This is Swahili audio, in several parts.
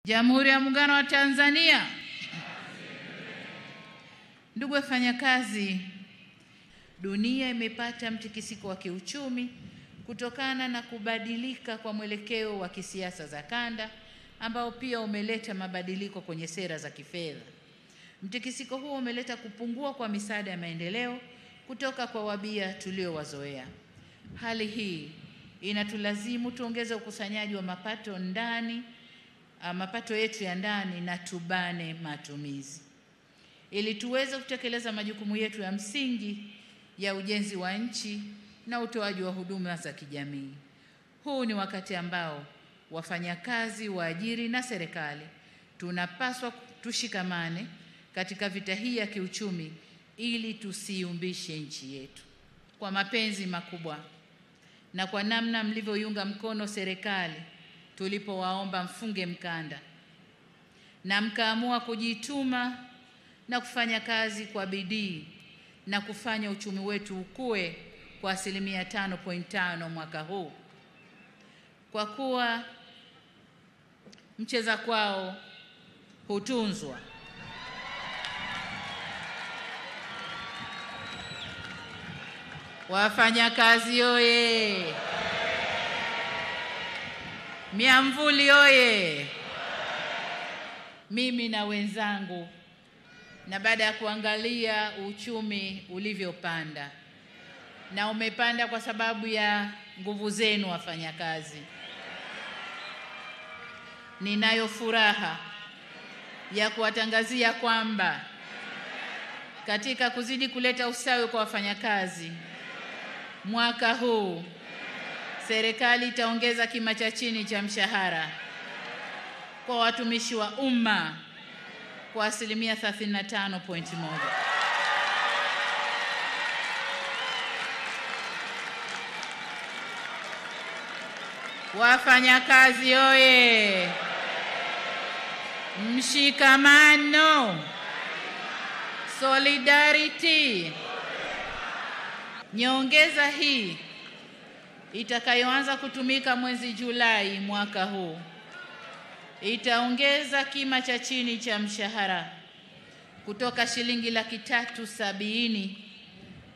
Jamhuri ya Muungano wa Tanzania. Ndugu wafanyakazi, dunia imepata mtikisiko wa kiuchumi kutokana na kubadilika kwa mwelekeo wa kisiasa za kanda ambao pia umeleta mabadiliko kwenye sera za kifedha. Mtikisiko huo umeleta kupungua kwa misaada ya maendeleo kutoka kwa wabia tuliowazoea. Hali hii inatulazimu tuongeze ukusanyaji wa mapato yetu ya ndani na tubane matumizi ili tuweze kutekeleza majukumu yetu ya msingi ya ujenzi wa nchi na utoaji wa huduma za kijamii. Huu ni wakati ambao wafanyakazi, waajiri na serikali tunapaswa tushikamane katika vita hii ya kiuchumi ili tusiumbishe nchi yetu. Kwa mapenzi makubwa na kwa namna mlivyoiunga mkono serikali tulipowaomba mfunge mkanda na mkaamua kujituma na kufanya kazi kwa bidii na kufanya uchumi wetu ukue kwa 5.5% mwaka huu. Kwa kuwa mcheza kwao hutunzwa, wafanyakazi oye! Miamvuli oye! Mimi na wenzangu, na baada ya kuangalia uchumi ulivyopanda, na umepanda kwa sababu ya nguvu zenu wafanyakazi, ninayo furaha ya kuwatangazia kwamba katika kuzidi kuleta usawi kwa wafanyakazi, mwaka huu serikali itaongeza kima cha chini cha mshahara kwa watumishi wa umma kwa 35.1%. Wafanyakazi oye! Mshikamano, solidarity. Nyongeza hii itakayoanza kutumika mwezi Julai mwaka huu itaongeza kima cha chini cha mshahara kutoka shilingi 370,000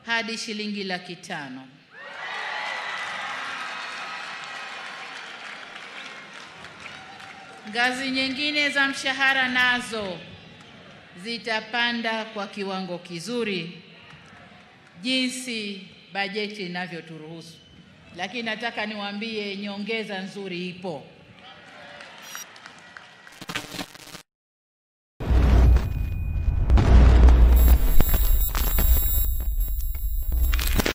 hadi shilingi 500,000. Ngazi nyingine za mshahara nazo zitapanda kwa kiwango kizuri jinsi bajeti inavyoturuhusu. Lakini nataka niwaambie nyongeza nzuri ipo.